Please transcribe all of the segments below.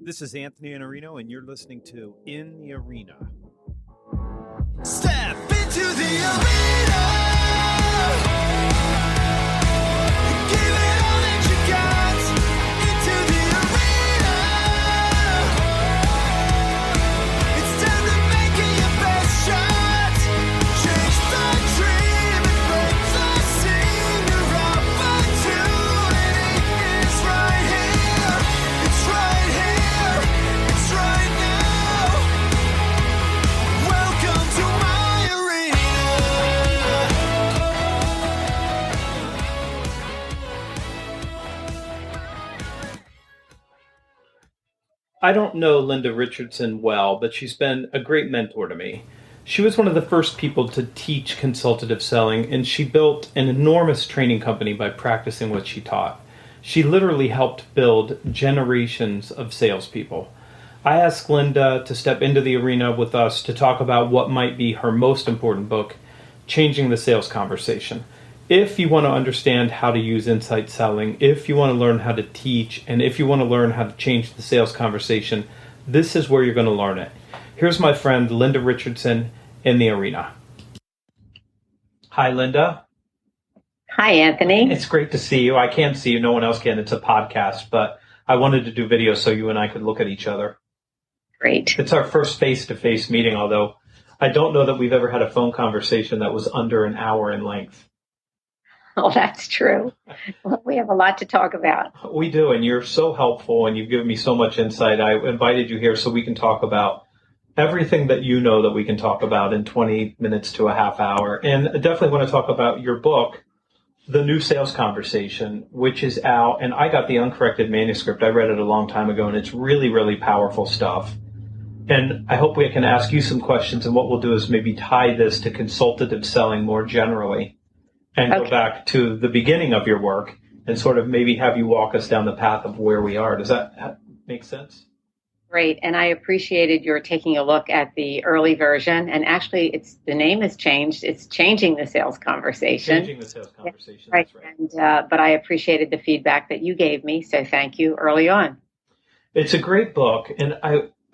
This is Anthony Iannarino, and you're listening to In the Arena. Step into the arena. Give it all that you got. Into the arena. It's time to make it your best shot. Chase the dream and break the scene. Your opportunity is right here. It's right here. It's right now. Welcome to my arena. I don't know Linda Richardson well, but she's been a great mentor to me. She was one of the first people to teach consultative selling, and she built an enormous training company by practicing what she taught. She literally helped build generations of salespeople. I asked Linda to step into the arena with us to talk about what might be her most important book, Changing the Sales Conversation. If you want to understand how to use insight selling, if you want to learn how to teach, and if you want to learn how to change the sales conversation, this is where you're going to learn it. Here's my friend Linda Richardson in the arena. Hi, Linda. Hi, Anthony. It's great to see you. I can't see you. No one else can. It's a podcast, but I wanted to do video so you and I could look at each other. Great. It's our first face-to-face meeting, although I don't know that we've ever had a phone conversation that was under an hour in length. Oh, that's true. Well, we have a lot to talk about. We do, and you're so helpful, and you've given me so much insight. I invited you here so we can talk about everything that you know that we can talk about in 20 minutes to a half hour. And I definitely want to talk about your book, The New Sales Conversation, which is out, and I got the uncorrected manuscript. I read it a long time ago, and it's really, really powerful stuff. And I hope we can ask you some questions, and what we'll do is maybe tie this to consultative selling more generally and go back to the beginning of your work and sort of maybe have you walk us down the path of where we are. Does that make sense? Great. And I appreciated your taking a look at the early version. And actually, the name has changed. It's Changing the Sales Conversation. Changing the Sales Conversation. Right. That's right. And, but I appreciated the feedback that you gave me. So thank you early on. It's a great book. And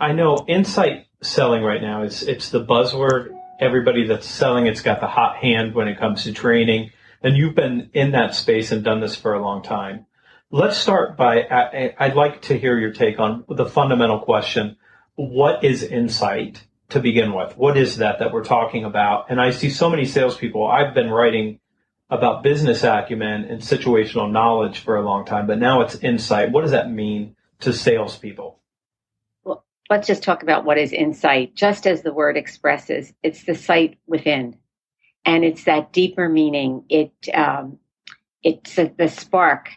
I know insight selling right now it's the buzzword. Everybody that's selling, it's got the hot hand when it comes to training. And you've been in that space and done this for a long time. Let's start by, I'd like to hear your take on the fundamental question. What is insight to begin with? What is that we're talking about? And I see so many salespeople. I've been writing about business acumen and situational knowledge for a long time, but now it's insight. What does that mean to salespeople? Well, let's just talk about what is insight. Just as the word expresses, it's the sight within. And it's that deeper meaning. It's the spark.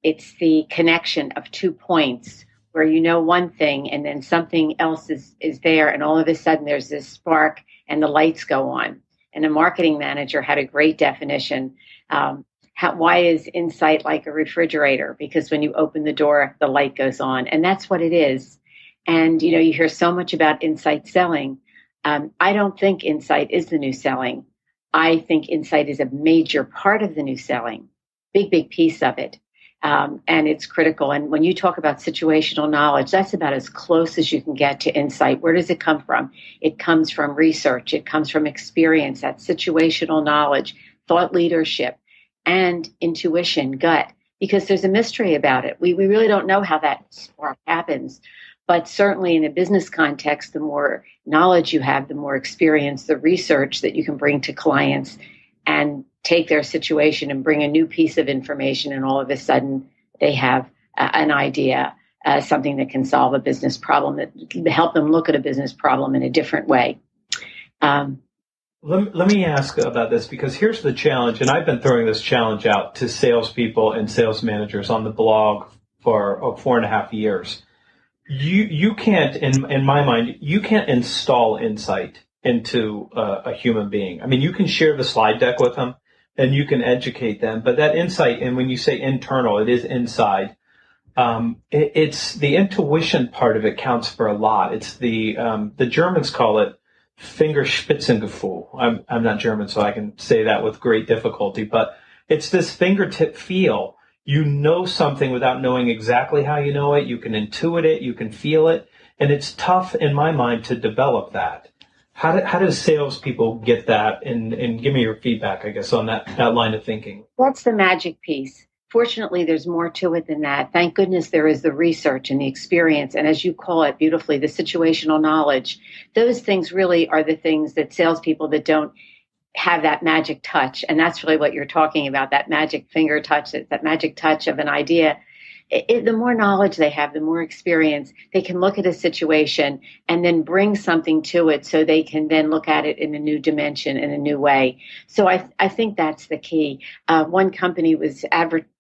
It's the connection of 2 points where you know one thing and then something else is there. And all of a sudden there's this spark and the lights go on. And a marketing manager had a great definition. Why is insight like a refrigerator? Because when you open the door, the light goes on. And that's what it is. And, you hear so much about insight selling. I don't think insight is the new selling. I think insight is a major part of the new selling, big piece of it. And it's critical. And when you talk about situational knowledge, that's about as close as you can get to insight. Where does it come from? It comes from research. It comes from experience, that situational knowledge, thought leadership, and intuition, gut, because there's a mystery about it. We really don't know how that spark happens. But certainly in a business context, the more knowledge you have, the more experience, the research that you can bring to clients and take their situation and bring a new piece of information, and all of a sudden they have an idea, something that can solve a business problem, that help them look at a business problem in a different way. Let me ask about this, because here's the challenge, and I've been throwing this challenge out to salespeople and sales managers on the blog for 4.5 years. You can't, in my mind, you can't install insight into a human being. I mean, you can share the slide deck with them and you can educate them, but that insight, and when you say internal, it is inside. It's the intuition part of it counts for a lot. It's the Germans call it Fingerspitzengefühl. I'm not German, so I can say that with great difficulty, but it's this fingertip feel. You know something without knowing exactly how you know it. You can intuit it, you can feel it, and it's tough in my mind to develop that. How do salespeople get that? And give me your feedback, I guess, on that line of thinking. That's the magic piece. Fortunately, there's more to it than that. Thank goodness there is the research and the experience, and as you call it beautifully, the situational knowledge. Those things really are the things that salespeople that don't have that magic touch, and that's really what you're talking about, that magic finger touch, that magic touch of an idea. The more knowledge they have, the more experience, they can look at a situation and then bring something to it so they can then look at it in a new dimension, in a new way. So I think that's the key. One company was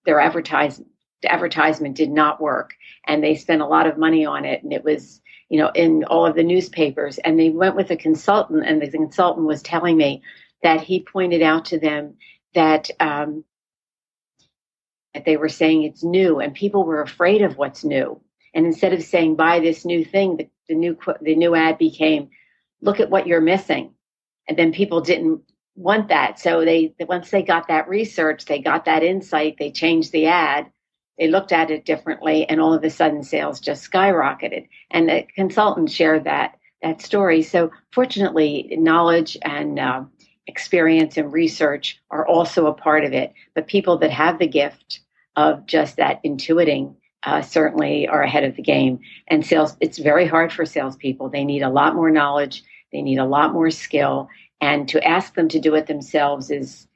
their advertisement did not work, and they spent a lot of money on it, and it was, in all of the newspapers, and they went with a consultant, and the consultant was telling me that he pointed out to them that they were saying it's new, and people were afraid of what's new. And instead of saying buy this new thing, the new ad became look at what you're missing. And then people didn't want that. So once they got that research, they got that insight, they changed the ad, they looked at it differently, and all of a sudden sales just skyrocketed. And the consultant shared that story. So fortunately, knowledge and experience and research are also a part of it. But people that have the gift of just that intuiting certainly are ahead of the game. And sales, it's very hard for salespeople. They need a lot more knowledge. They need a lot more skill. And to ask them to do it themselves is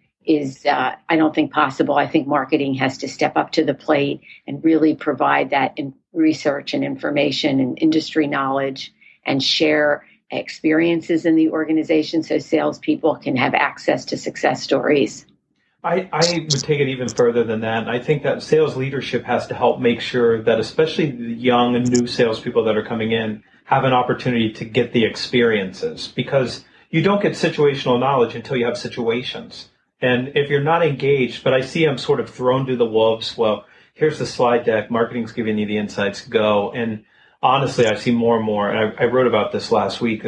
I don't think possible. I think marketing has to step up to the plate and really provide that research and information and industry knowledge and share experiences in the organization so salespeople can have access to success stories. I would take it even further than that. I think that sales leadership has to help make sure that especially the young and new salespeople that are coming in have an opportunity to get the experiences, because you don't get situational knowledge until you have situations. And if you're not engaged, but I see I'm sort of thrown to the wolves. Well, here's the slide deck. Marketing's giving you the insights. Go. And honestly, I see more and more. And I wrote about this last week.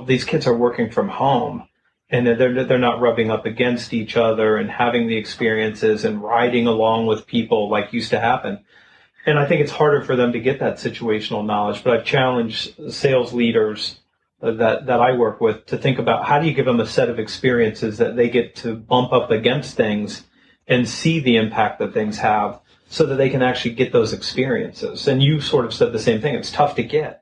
These kids are working from home, and they're not rubbing up against each other and having the experiences and riding along with people like used to happen. And I think it's harder for them to get that situational knowledge. But I've challenged sales leaders that I work with to think about how do you give them a set of experiences that they get to bump up against things and see the impact that things have so that they can actually get those experiences. And you sort of said the same thing. It's tough to get.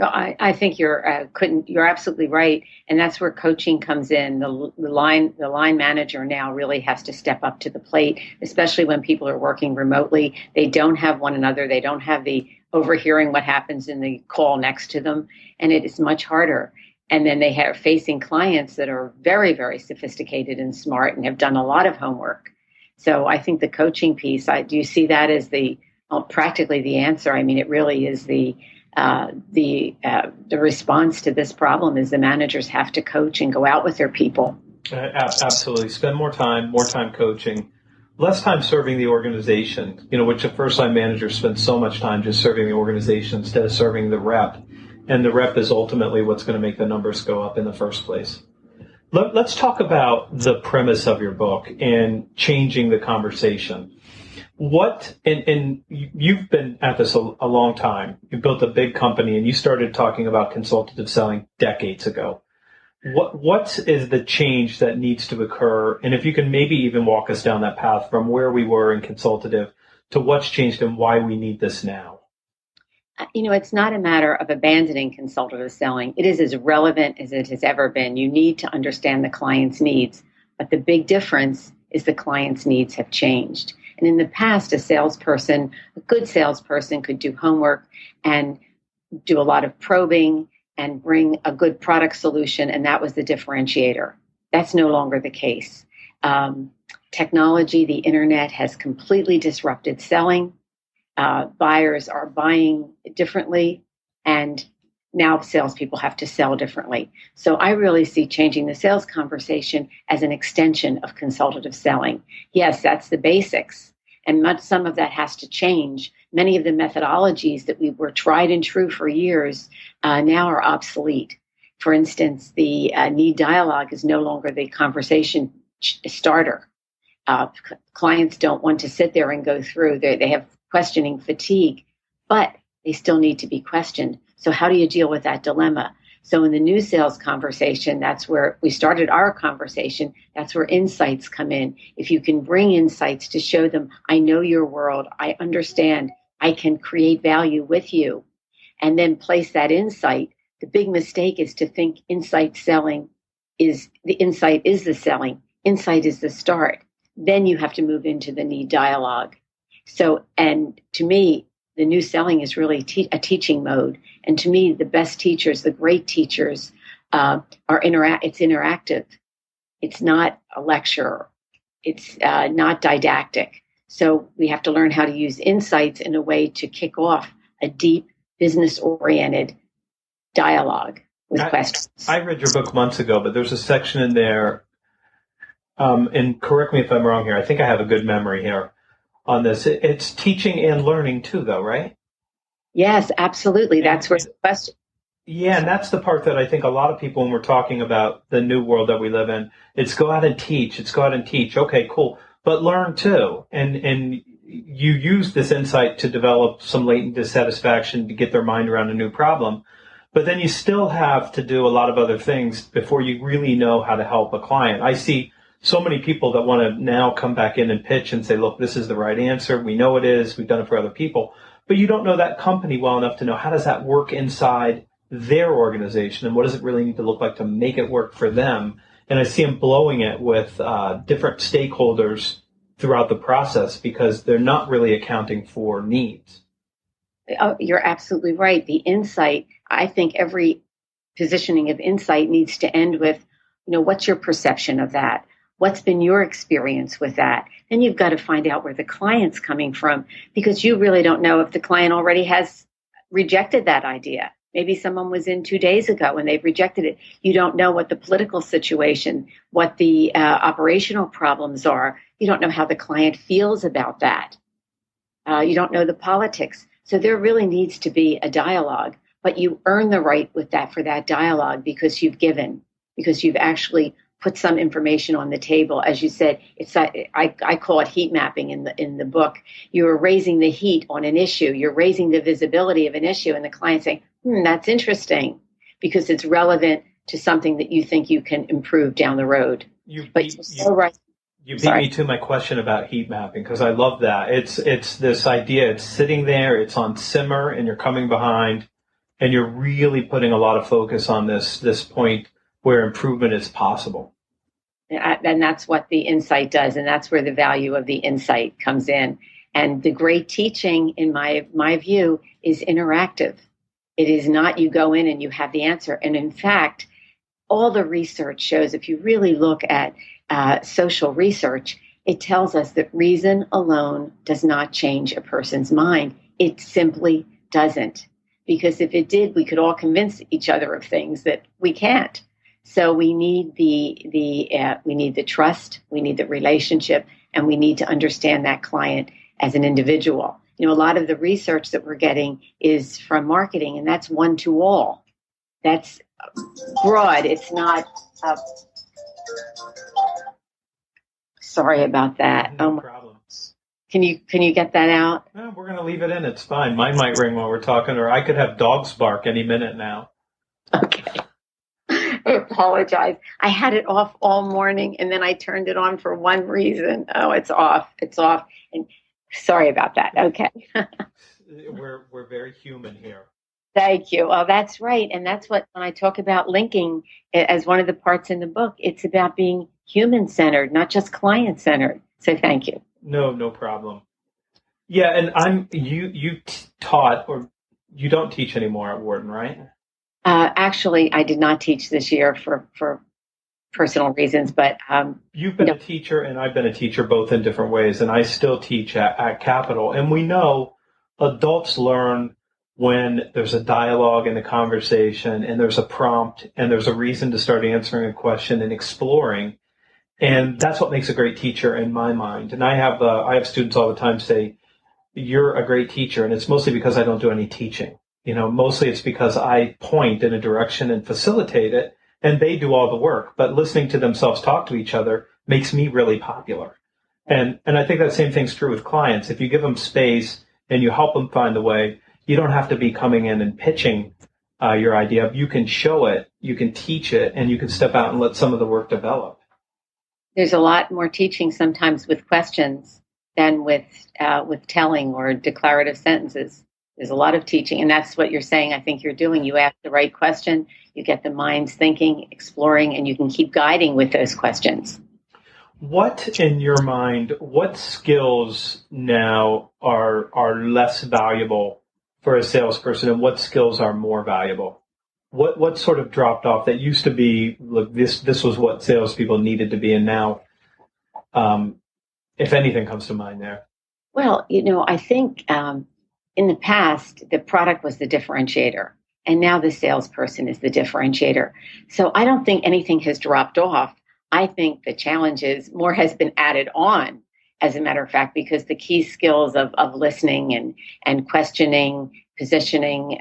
I think you're absolutely right, and that's where coaching comes in. The line manager now really has to step up to the plate, especially when people are working remotely. They don't have one another. They don't have the overhearing what happens in the call next to them, and it is much harder. And then they are facing clients that are very, very sophisticated and smart and have done a lot of homework. So I think the coaching piece, do you see that as practically the answer? I mean, it really is the response to this problem is the managers have to coach and go out with their people. Absolutely. Spend more time coaching, less time serving the organization, which a first-line manager spends so much time just serving the organization instead of serving the rep. And the rep is ultimately what's going to make the numbers go up in the first place. Let's talk about the premise of your book and changing the conversation. And you've been at this a long time. You built a big company and you started talking about consultative selling decades ago. What is the change that needs to occur? And if you can maybe even walk us down that path from where we were in consultative to what's changed and why we need this now. It's not a matter of abandoning consultative selling. It is as relevant as it has ever been. You need to understand the client's needs. But the big difference is the client's needs have changed. And in the past, a good salesperson could do homework and do a lot of probing and bring a good product solution, and that was the differentiator. That's no longer the case. Technology, the internet has completely disrupted selling. Buyers are buying differently, and now salespeople have to sell differently. So I really see changing the sales conversation as an extension of consultative selling. Yes, that's the basics, and some of that has to change. Many of the methodologies that we were tried and true for years now are obsolete. For instance, the need dialogue is no longer the conversation starter. Clients don't want to sit there and go through. They have questioning fatigue, but they still need to be questioned. So how do you deal with that dilemma? So in the new sales conversation, that's where we started our conversation. That's where insights come in. If you can bring insights to show them, I know your world, I understand, I can create value with you, and then place that insight. The big mistake is to think insight selling is the insight is the selling. Insight is the start. Then you have to move into the need dialogue. So, and to me, the new selling is really a teaching mode. And to me, the best teachers, the great teachers, it's interactive. It's not a lecture. It's not didactic. So we have to learn how to use insights in a way to kick off a deep, business-oriented dialogue with questions. I read your book months ago, but there's a section in there, and correct me if I'm wrong here. I think I have a good memory here on this. It's teaching and learning too, though, right? Yes, absolutely. That's where the question. Yeah, and that's the part that I think a lot of people, when we're talking about the new world that we live in, it's go out and teach. It's go out and teach. Okay, cool. But learn too. And you use this insight to develop some latent dissatisfaction to get their mind around a new problem. But then you still have to do a lot of other things before you really know how to help a client. I see so many people that want to now come back in and pitch and say, look, this is the right answer. We know it is. We've done it for other people. But you don't know that company well enough to know how does that work inside their organization and what does it really need to look like to make it work for them. And I see them blowing it with different stakeholders throughout the process because they're not really accounting for needs. Oh, you're absolutely right. The insight, I think every positioning of insight needs to end with, what's your perception of that? What's been your experience with that? Then you've got to find out where the client's coming from because you really don't know if the client already has rejected that idea. Maybe someone was in 2 days ago and they've rejected it. You don't know what the political situation, what the operational problems are. You don't know how the client feels about that. You don't know the politics. So there really needs to be a dialogue, but you earn the right for that dialogue because you've given, because you've actually put some information on the table. As you said, I call it heat mapping in the book. You're raising the heat on an issue. You're raising the visibility of an issue, and the client saying, that's interesting because it's relevant to something that you think you can improve down the road. You beat me to my question about heat mapping because I love that. It's this idea. It's sitting there. It's on simmer, and you're coming behind, and you're really putting a lot of focus on this point where improvement is possible. And that's what the insight does, and that's where the value of the insight comes in. And the great teaching, in my view, is interactive. It is not you go in and you have the answer. And in fact, all the research shows, if you really look at social research, it tells us that reason alone does not change a person's mind. It simply doesn't. Because if it did, we could all convince each other of things that we can't. So we need the trust, we need the relationship, and we need to understand that client as an individual. A lot of the research that we're getting is from marketing, and that's one to all. That's broad. It's not. Sorry about that. No problem. Can you get that out? No, we're going to leave it in. It's fine. Mine might ring while we're talking, or I could have dogs bark any minute now. Okay. I apologize. I had it off all morning, and then I turned it on for one reason. Oh, it's off. It's off. And sorry about that. Okay. We're very human here. Thank you. Well, that's right. And that's what, when I talk about linking as one of the parts in the book, it's about being human-centered, not just client-centered. So thank you. No problem. Yeah, and you taught, or you don't teach anymore at Wharton, right? Actually, I did not teach this year for personal reasons, but you've been a teacher, and I've been a teacher, both in different ways, and I still teach at Capital. And we know adults learn when there's a dialogue in the conversation, and there's a prompt, and there's a reason to start answering a question and exploring. And that's what makes a great teacher in my mind. And I have students all the time say, "You're a great teacher," and it's mostly because I don't do any teaching. Mostly it's because I point in a direction and facilitate it, and they do all the work. But listening to themselves talk to each other makes me really popular. And I think that same thing's true with clients. If you give them space and you help them find the way, you don't have to be coming in and pitching your idea. You can show it, you can teach it, and you can step out and let some of the work develop. There's a lot more teaching sometimes with questions than with telling or declarative sentences. There's a lot of teaching, and that's what you're saying. I think you're doing. You ask the right question, you get the minds thinking, exploring, and you can keep guiding with those questions. What, in your mind, what skills now are less valuable for a salesperson, and what skills are more valuable? What sort of dropped off that used to be, look, this was what salespeople needed to be, and now, if anything comes to mind there? Well, I think in the past, the product was the differentiator, and now the salesperson is the differentiator. So I don't think anything has dropped off. I think the challenge is more has been added on, as a matter of fact, because the key skills of listening and questioning, positioning,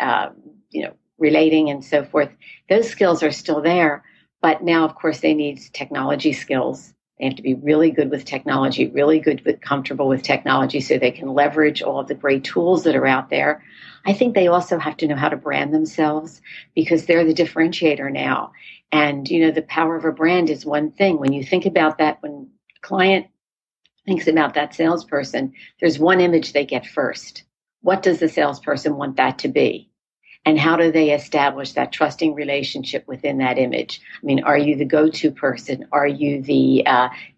relating and so forth, those skills are still there. But now, of course, they need technology skills. They have to be really good with technology, really good with comfortable with technology so they can leverage all of the great tools that are out there. I think they also have to know how to brand themselves because they're the differentiator now. And, the power of a brand is one thing. When you think about that, when a client thinks about that salesperson, there's one image they get first. What does the salesperson want that to be? And how do they establish that trusting relationship within that image? I mean, are you the go-to person? Are you the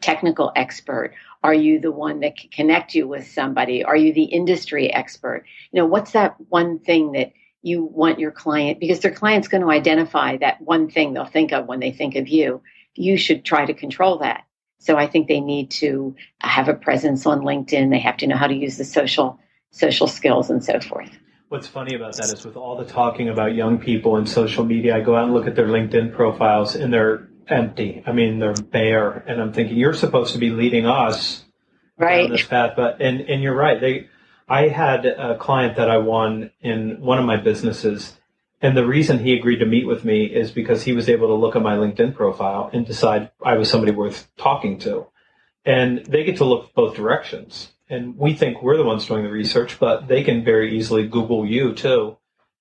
technical expert? Are you the one that can connect you with somebody? Are you the industry expert? What's that one thing that you want your client, because their client's going to identify that one thing they'll think of when they think of you. You should try to control that. So I think they need to have a presence on LinkedIn. They have to know how to use the social skills and so forth. What's funny about that is with all the talking about young people and social media, I go out and look at their LinkedIn profiles and they're empty. I mean, they're bare. And I'm thinking, you're supposed to be leading us down this path. But, and you're right. I had a client that I won in one of my businesses. And the reason he agreed to meet with me is because he was able to look at my LinkedIn profile and decide I was somebody worth talking to. And they get to look both directions. And we think we're the ones doing the research, but they can very easily Google you too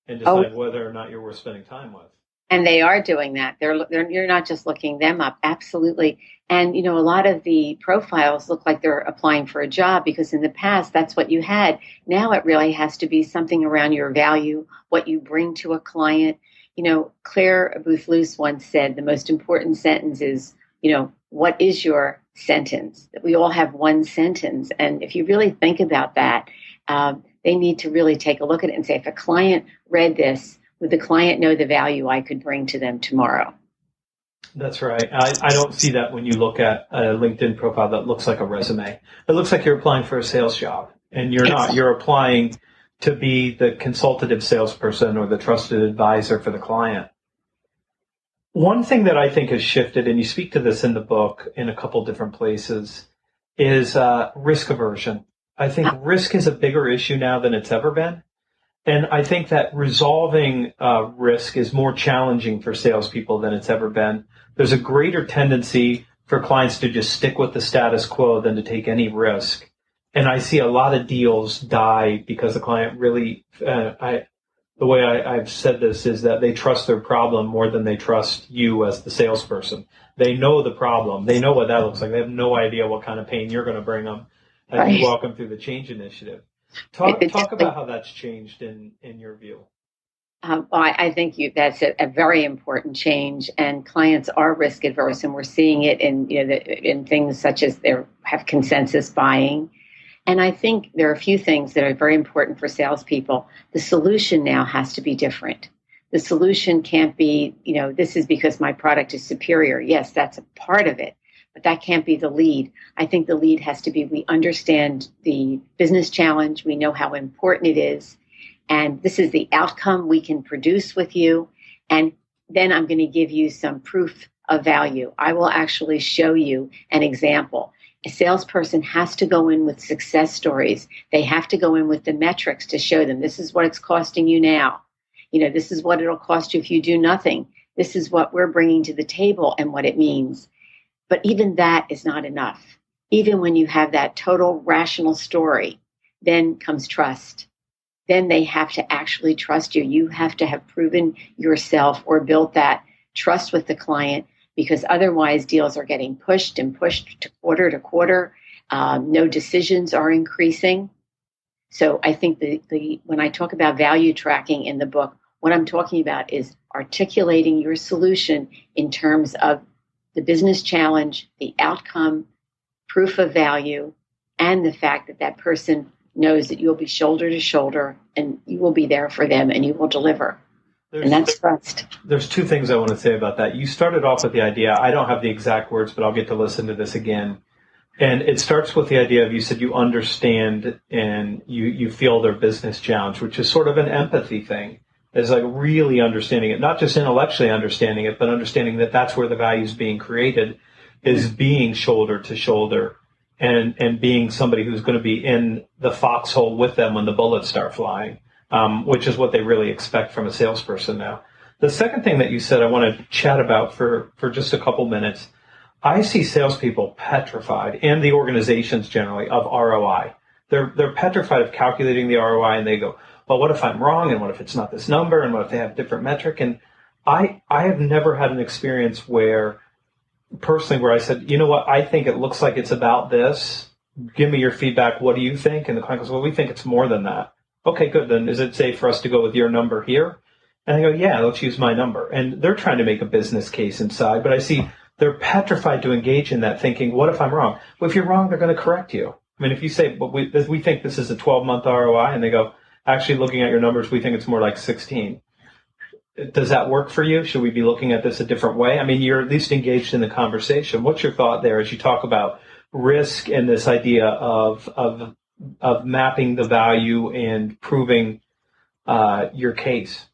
and decide whether or not you're worth spending time with. And they are doing that. You're not just looking them up. Absolutely. And, a lot of the profiles look like they're applying for a job because in the past, that's what you had. Now it really has to be something around your value, what you bring to a client. Claire Booth-Luce once said the most important sentence is, what is your sentence? That we all have one sentence. And if you really think about that, they need to really take a look at it and say, if a client read this, would the client know the value I could bring to them tomorrow? That's right. I don't see that when you look at a LinkedIn profile that looks like a resume. It looks like you're applying for a sales job, and you're not. You're applying to be the consultative salesperson or the trusted advisor for the client. One thing that I think has shifted, and you speak to this in the book in a couple different places, is risk aversion. I think risk is a bigger issue now than it's ever been. And I think that resolving risk is more challenging for salespeople than it's ever been. There's a greater tendency for clients to just stick with the status quo than to take any risk. And I see a lot of deals die because the client really, the way I've said this is that they trust their problem more than they trust you as the salesperson. They know the problem. They know what that looks like. They have no idea what kind of pain you're going to bring them as you walk them through the change initiative. Talk about how that's changed in your view. I think that's a very important change, and clients are risk adverse, and we're seeing it in things such as they have consensus buying. And I think there are a few things that are very important for salespeople. The solution now has to be different. The solution can't be, this is because my product is superior. Yes, that's a part of it, but that can't be the lead. I think the lead has to be, we understand the business challenge. We know how important it is. And this is the outcome we can produce with you. And then I'm going to give you some proof of value. I will actually show you an example. A salesperson has to go in with success stories. They have to go in with the metrics to show them this is what it's costing you now. This is what it'll cost you if you do nothing. This is what we're bringing to the table and what it means. But even that is not enough. even when you have that total rational story, then comes trust. Then they have to actually trust you. You have to have proven yourself or built that trust with the client, because otherwise deals are getting pushed and pushed to quarter. No decisions are increasing. So I think when I talk about value tracking in the book, what I'm talking about is articulating your solution in terms of the business challenge, the outcome, proof of value, and the fact that that person knows that you'll be shoulder to shoulder and you will be there for them and you will deliver. And that's trust. There's two things I want to say about that. You started off with the idea, I don't have the exact words, but I'll get to listen to this again. And it starts with the idea of, you said you understand and you feel their business challenge, which is sort of an empathy thing. It's like really understanding it, not just intellectually understanding it, but understanding that that's where the value is being created, is being shoulder to shoulder and being somebody who's going to be in the foxhole with them when the bullets start flying, which is what they really expect from a salesperson now. The second thing that you said I want to chat about for just a couple minutes, I see salespeople petrified, and the organizations generally, of ROI. They're petrified of calculating the ROI, and they go, well, what if I'm wrong? And what if it's not this number? And what if they have a different metric? And I have never had an experience where I said, you know what, I think it looks like it's about this. Give me your feedback. What do you think? And the client goes, well, we think it's more than that. Okay, good. Then is it safe for us to go with your number here? And I go, yeah, let's use my number. And they're trying to make a business case inside, but I see they're petrified to engage in that, thinking, what if I'm wrong? Well, if you're wrong, they're going to correct you. I mean, if you say, but we think this is a 12-month ROI, and they go, actually, looking at your numbers, we think it's more like 16. Does that work for you? Should we be looking at this a different way? I mean, you're at least engaged in the conversation. What's your thought there as you talk about risk and this idea of mapping the value and proving your case?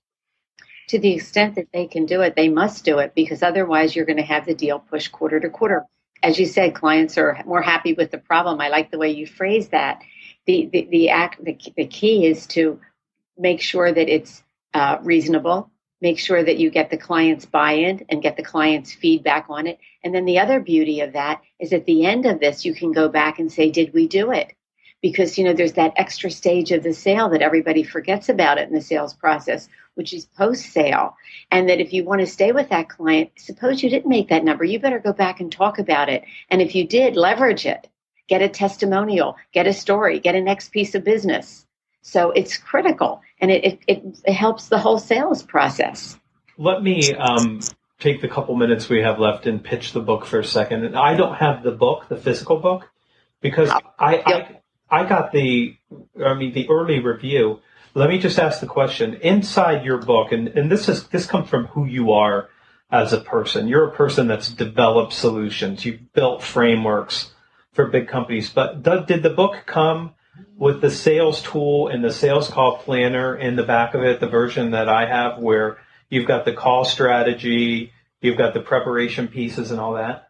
To the extent that they can do it, they must do it, because otherwise you're going to have the deal pushed quarter to quarter. As you said, clients are more happy with the problem. I like the way you phrase that. The key is to make sure that it's reasonable, make sure that you get the client's buy-in and get the client's feedback on it. And then the other beauty of that is at the end of this, you can go back and say, did we do it? Because, there's that extra stage of the sale that everybody forgets about it in the sales process, which is post-sale. And that if you want to stay with that client, suppose you didn't make that number, you better go back and talk about it. And if you did, leverage it. Get a testimonial, get a story, get a next piece of business. So it's critical, and it helps the whole sales process. Let me take the couple minutes we have left and pitch the book for a second. And I don't have the book, the physical book, because I got the early review. Let me just ask the question. Inside your book, and this comes from who you are as a person. You're a person that's developed solutions. You've built frameworks for big companies. But did the book come with the sales tool and the sales call planner in the back of it, the version that I have, where you've got the call strategy, you've got the preparation pieces and all that?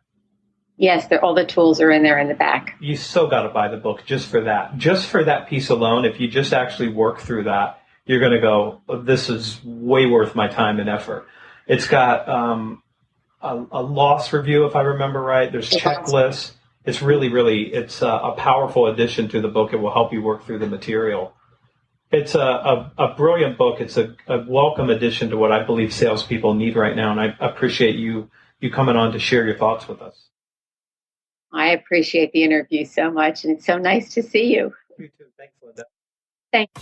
Yes, all the tools are in there in the back. You still got to buy the book just for that. Just for that piece alone, if you just actually work through that, you're going to go, this is way worth my time and effort. It's got a loss review, if I remember right. There's checklists. It's it's a powerful addition to the book. It will help you work through the material. It's a brilliant book. It's a welcome addition to what I believe salespeople need right now, and I appreciate you coming on to share your thoughts with us. I appreciate the interview so much, and it's so nice to see you. You too. Thanks, Linda. Thanks.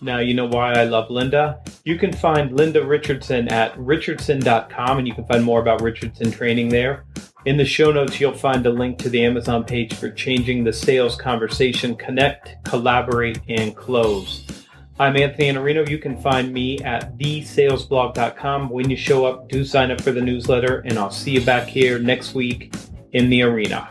Now, you know why I love Linda? You can find Linda Richardson at richardson.com, and you can find more about Richardson training there. In the show notes, you'll find a link to the Amazon page for Changing the Sales Conversation, Connect, Collaborate, and Close. I'm Anthony Iannarino. You can find me at thesalesblog.com. When you show up, do sign up for the newsletter, and I'll see you back here next week in the arena.